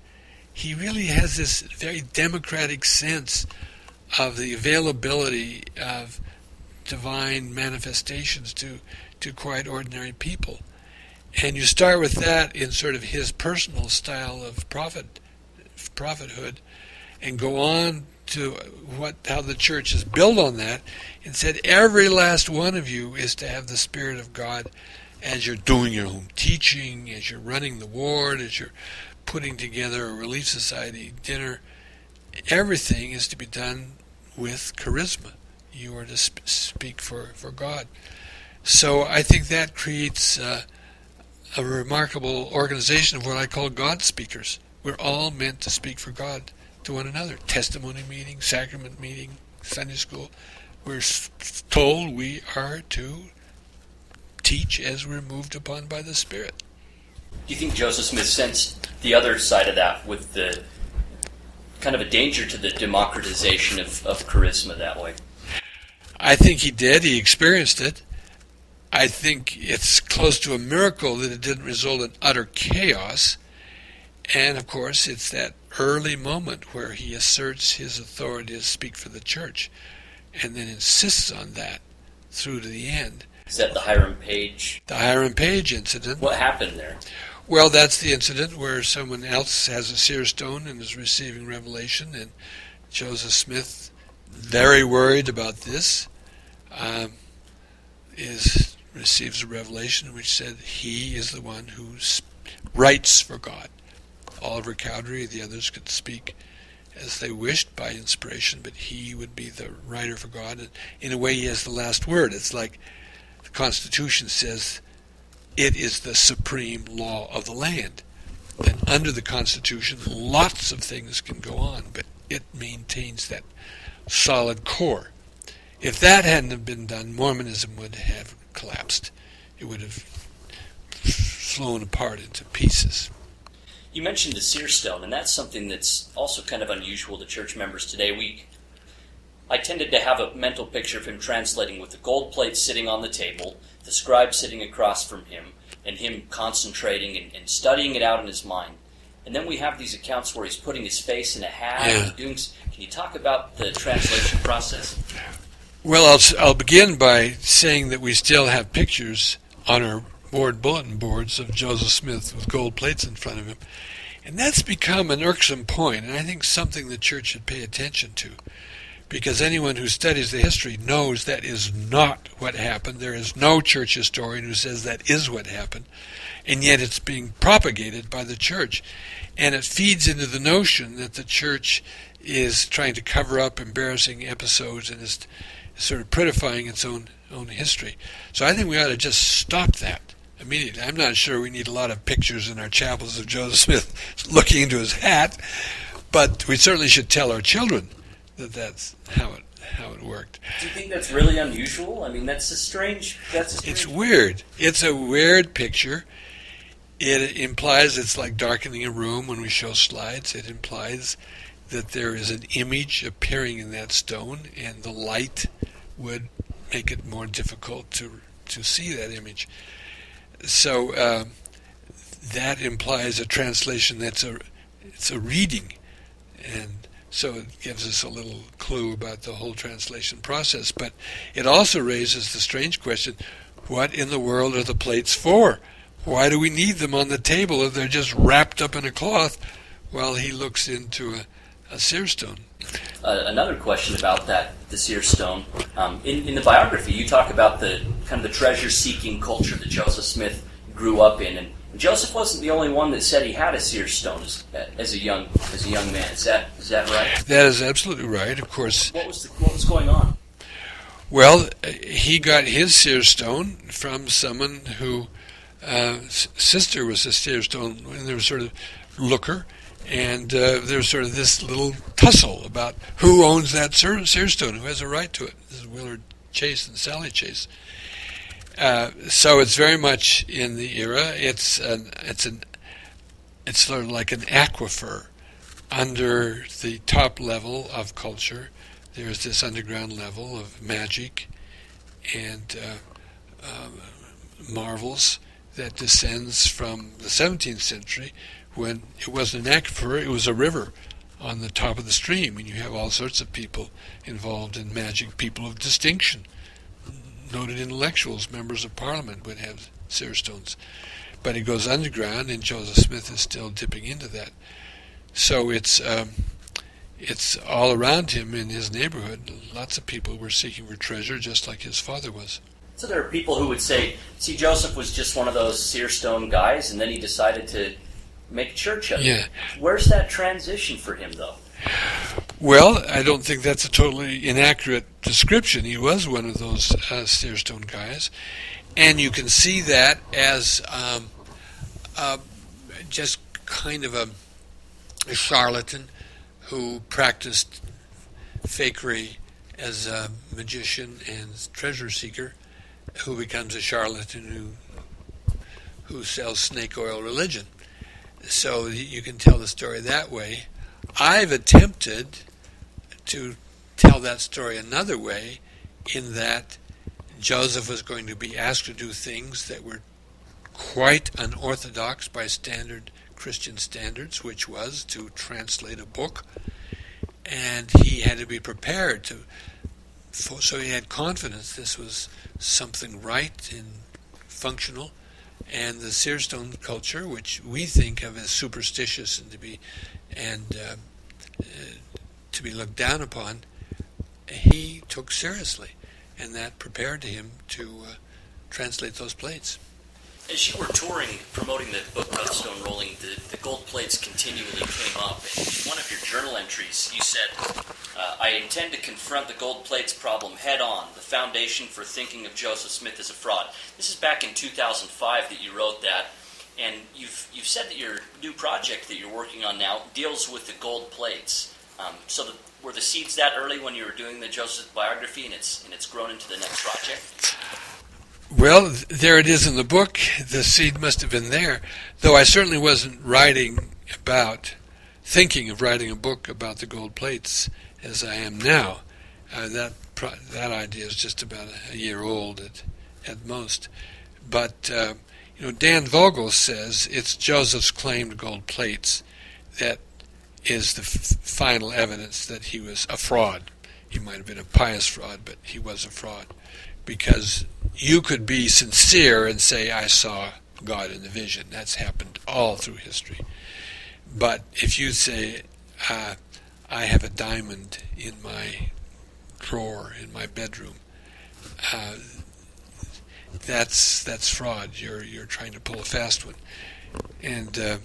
He really has this very democratic sense of the availability of divine manifestations to quite ordinary people. And you start with that in sort of his personal style of prophethood, and go on to how the church is built on that, and said every last one of you is to have the Spirit of God as you're doing your own teaching, as you're running the ward, as you're putting together a Relief Society dinner. Everything is to be done with charisma. You are to speak for God. So I think that creates a remarkable organization of what I call God speakers. We're all meant to speak for God to one another. Testimony meeting, sacrament meeting, Sunday school. We're told we are to teach as we're moved upon by the Spirit. Do you think Joseph Smith sensed the other side of that with the kind of a danger to the democratization of charisma that way? I think he did. He experienced it. I think it's close to a miracle that it didn't result in utter chaos. And, of course, it's that early moment where he asserts his authority to speak for the church and then insists on that through to the end. Is that the Hiram Page? The Hiram Page incident. What happened there? Well, that's the incident where someone else has a seer stone and is receiving revelation, and Joseph Smith, very worried about this, receives a revelation which said he is the one who writes for God. Oliver Cowdery, the others could speak as they wished by inspiration, but he would be the writer for God, and in a way he has the last word. It's like the Constitution says it is the supreme law of the land. And under the Constitution, lots of things can go on, but it maintains that solid core. If that hadn't have been done, Mormonism would have collapsed. It would have flown apart into pieces. You mentioned the Seer Stone, and that's something that's also kind of unusual to church members today. I tended to have a mental picture of him translating with the gold plate sitting on the table, the scribe sitting across from him, and him concentrating and studying it out in his mind. And then we have these accounts where he's putting his face in a hat. Yeah. And doing. Can you talk about the translation process? Well, I'll begin by saying that we still have pictures on our bulletin boards of Joseph Smith with gold plates in front of him. And that's become an irksome point, and I think something the church should pay attention to. Because anyone who studies the history knows that is not what happened. There is no church historian who says that is what happened. And yet it's being propagated by the church. And it feeds into the notion that the church is trying to cover up embarrassing episodes and is sort of prettifying its own history. So I think we ought to just stop that immediately. I'm not sure we need a lot of pictures in our chapels of Joseph Smith looking into his hat, but we certainly should tell our children that that's how it worked. Do you think that's really unusual? I mean, that's a strange. It's weird. It's a weird picture. It implies it's like darkening a room when we show slides. It implies that there is an image appearing in that stone, and the light would make it more difficult to see that image. So that implies a translation it's a reading, and so it gives us a little clue about the whole translation process. But it also raises the strange question, what in the world are the plates for? Why do we need them on the table if they're just wrapped up in a cloth while he looks into a seer stone? Another question about the Seer Stone. In the biography, you talk about the kind of the treasure-seeking culture that Joseph Smith grew up in, and Joseph wasn't the only one that said he had a Seer Stone as a young man. Is that right? That is absolutely right. Of course. What was going on? Well, he got his Seer Stone from someone who sister was a Seer Stone, and they were sort of looker. And there's sort of this little tussle about who owns that Seer Stone, who has a right to it. This is Willard Chase and Sally Chase. So it's very much in the era. It's sort of like an aquifer under the top level of culture. There's this underground level of magic and marvels that descends from the 17th century, when it wasn't an aquifer, it was a river on the top of the stream, and you have all sorts of people involved in magic, people of distinction. Noted intellectuals, members of parliament would have Seer Stones. But it goes underground, and Joseph Smith is still dipping into that. So it's all around him in his neighborhood. Lots of people were seeking for treasure, just like his father was. So there are people who would say, see, Joseph was just one of those Seer Stone guys, and then he decided to make a church of it. Yeah. Where's that transition for him, though? Well, I don't think that's a totally inaccurate description. He was one of those Seer Stone guys. And you can see that as just kind of a charlatan who practiced fakery as a magician and treasure seeker, who becomes a charlatan who sells snake oil religion. So you can tell the story that way. I've attempted to tell that story another way, in that Joseph was going to be asked to do things that were quite unorthodox by standard Christian standards, which was to translate a book, and he had to be prepared so he had confidence this was something right and functional. And the Seer Stone culture, which we think of as superstitious and to be looked down upon, he took seriously, and that prepared him to translate those plates. As you were touring, promoting the book about stone rolling, the gold plates continually came up. And in one of your journal entries, you said, I intend to confront the gold plates problem head on, the foundation for thinking of Joseph Smith as a fraud. This is back in 2005 that you wrote that, and you've said that your new project that you're working on now deals with the gold plates. Were the seeds that early when you were doing the Joseph biography, and it's grown into the next project? Well, there it is in the book. The seed must have been there, though I certainly wasn't thinking of writing a book about the gold plates as I am now. That idea is just about a year old at most. But Dan Vogel says it's Joseph's claimed gold plates that is the final evidence that he was a fraud. He might have been a pious fraud, but he was a fraud. Because you could be sincere and say, I saw God in the vision. That's happened all through history. But if you say, I have a diamond in my drawer in my bedroom, that's fraud. You're trying to pull a fast one. And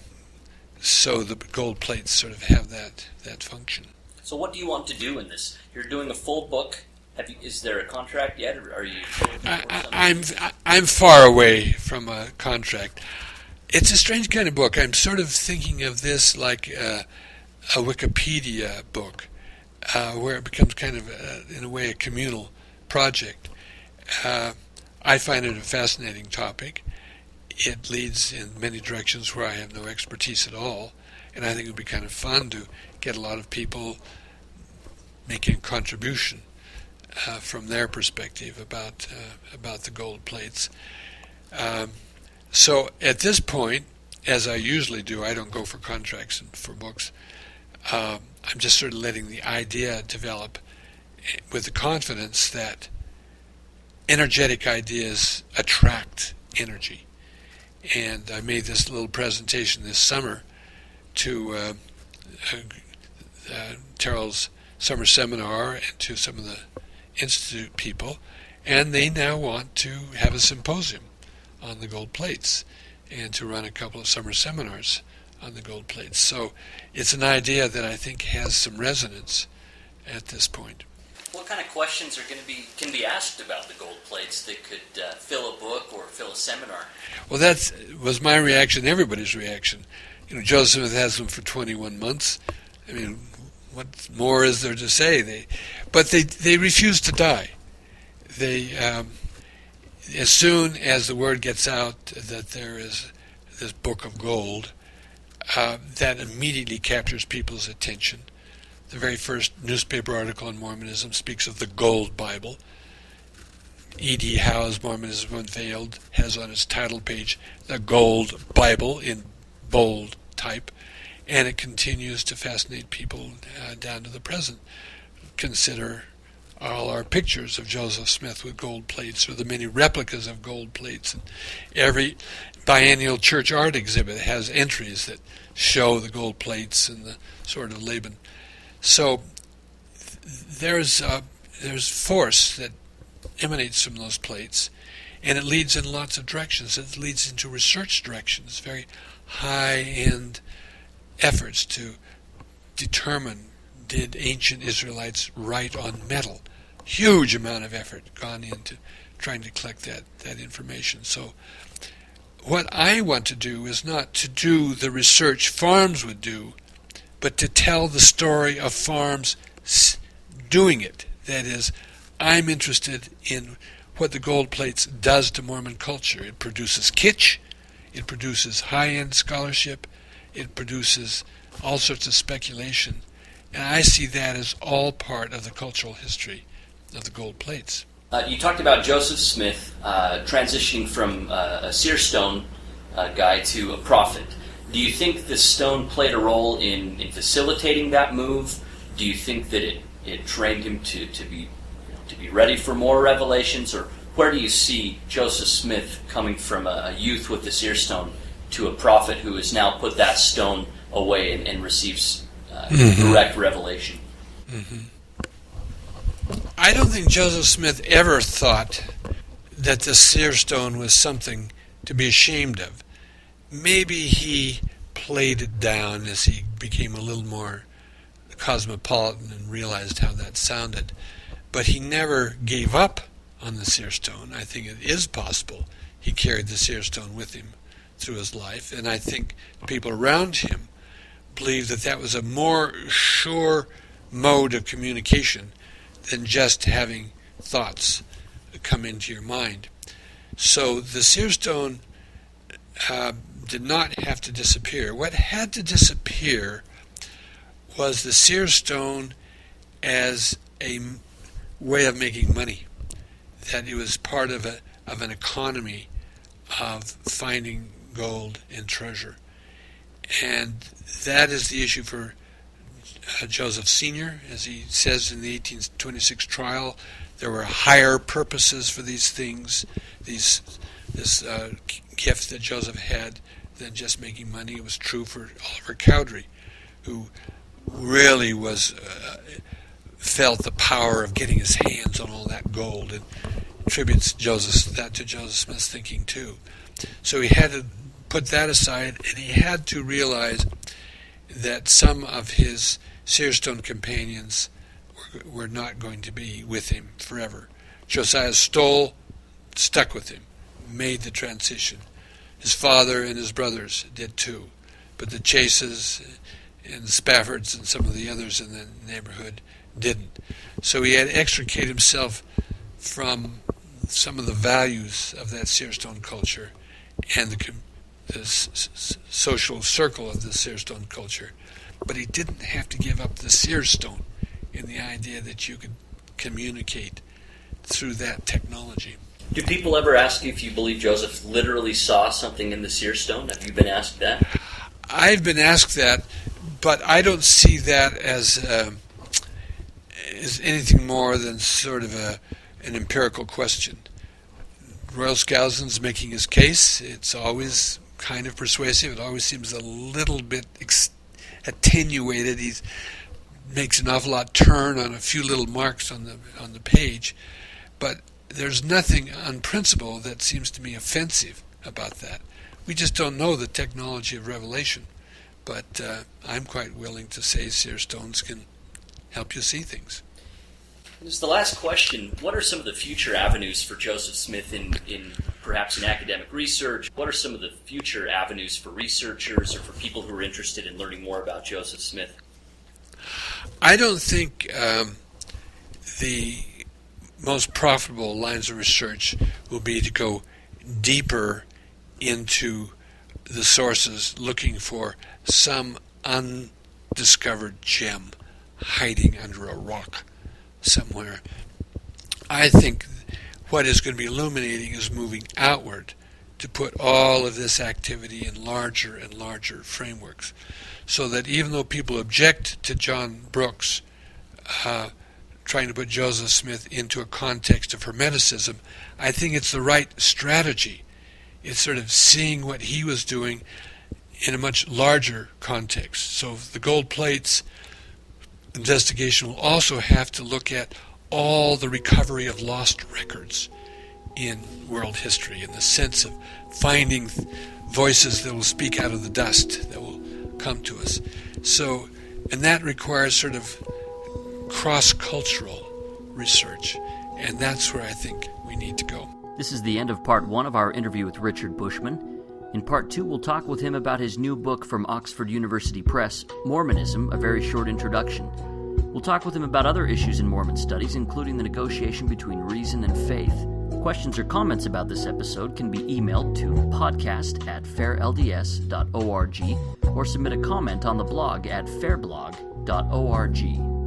so the gold plates sort of have that function. So what do you want to do in this? You're doing a full book. Is there a contract yet, or are you? I'm far away from a contract. It's a strange kind of book. I'm sort of thinking of this like a Wikipedia book, where it becomes kind of, in a way, a communal project. I find it a fascinating topic. It leads in many directions where I have no expertise at all, and I think it would be kind of fun to get a lot of people making a contribution from their perspective about the gold plates. So at this point, as I usually do, I don't go for contracts for books. I'm just sort of letting the idea develop with the confidence that energetic ideas attract energy. And I made this little presentation this summer to Terrell's summer seminar and to some of the Institute people, and they now want to have a symposium on the gold plates and to run a couple of summer seminars on the gold plates. So it's an idea that I think has some resonance at this point. What kind of questions can be asked about the gold plates that could fill a book or fill a seminar? Well, that was my reaction, everybody's reaction. Joseph Smith has them for 21 months. I mean, what more is there to say? But they refuse to die. They, as soon as the word gets out that there is this book of gold, that immediately captures people's attention. The very first newspaper article on Mormonism speaks of the Gold Bible. E.D. Howe's Mormonism Unveiled has on its title page the Gold Bible in bold type, and it continues to fascinate people down to the present. Consider all our pictures of Joseph Smith with gold plates, or the many replicas of gold plates. And every biennial church art exhibit has entries that show the gold plates and the sort of Laban. So there's force that emanates from those plates, and it leads in lots of directions. It leads into research directions, very high-end efforts to determine, did ancient Israelites write on metal? Huge amount of effort gone into trying to collect that information. So what I want to do is not to do the research farms would do, but to tell the story of farms doing it. That is, I'm interested in what the gold plates does to Mormon culture. It produces kitsch, it produces high-end scholarship, it produces all sorts of speculation, and I see that as all part of the cultural history of the gold plates. You talked about Joseph Smith transitioning from a Seer Stone guy to a prophet. Do you think the stone played a role in facilitating that move? Do you think that it trained him to be ready for more revelations? Or where do you see Joseph Smith coming from a youth with the Seer Stone to a prophet who has now put that stone away and receives direct revelation? Mm-hmm. I don't think Joseph Smith ever thought that the Seer Stone was something to be ashamed of. Maybe he played it down as he became a little more cosmopolitan and realized how that sounded. But he never gave up on the Seer Stone. I think it is possible he carried the Seer Stone with him through his life, and I think people around him believed that was a more sure mode of communication than just having thoughts come into your mind. So the Seer Stone did not have to disappear. What had to disappear was the Seer Stone as a way of making money, that it was part of an economy of finding gold and treasure. And that is the issue for Joseph Sr. As he says in the 1826 trial, there were higher purposes for these things, this gift that Joseph had, than just making money. It was true for Oliver Cowdery, who really felt the power of getting his hands on all that gold, and attributes that to Joseph Smith's thinking too. So he had to put that aside, and he had to realize that some of his Seer Stone companions were not going to be with him forever. Josiah Stoll stuck with him, made the transition. His father and his brothers did too, but the Chases and the Spaffords and some of the others in the neighborhood didn't. So he had to extricate himself from some of the values of that Seer Stone culture and the social circle of the Seer Stone culture. But he didn't have to give up the Seer Stone in the idea that you could communicate through that technology. Do people ever ask you if you believe Joseph literally saw something in the Seer Stone? Have you been asked that? I've been asked that, but I don't see that as anything more than sort of an empirical question. Royal Skousen's making his case. It's always kind of persuasive. It always seems a little bit attenuated. He makes an awful lot turn on a few little marks on the page, but there's nothing on principle that seems to me offensive about that. We just don't know the technology of revelation, but I'm quite willing to say Seer Stones can help you see things. Just the last question, what are some of the future avenues for Joseph Smith in perhaps in academic research? What are some of the future avenues for researchers or for people who are interested in learning more about Joseph Smith? I don't think the most profitable lines of research will be to go deeper into the sources, looking for some undiscovered gem hiding under a rock somewhere. I think what is going to be illuminating is moving outward to put all of this activity in larger and larger frameworks, so that even though people object to John Brooks trying to put Joseph Smith into a context of Hermeticism, I think it's the right strategy. It's sort of seeing what he was doing in a much larger context. So the gold plates investigation will also have to look at all the recovery of lost records in world history, in the sense of finding voices that will speak out of the dust, that will come to us. So, and that requires sort of cross-cultural research, and that's where I think we need to go. This is the end of part 1 of our interview with Richard Bushman. In part 2, we'll talk with him about his new book from Oxford University Press, Mormonism, A Very Short Introduction. We'll talk with him about other issues in Mormon studies, including the negotiation between reason and faith. Questions or comments about this episode can be emailed to podcast@fairlds.org or submit a comment on the blog at fairblog.org.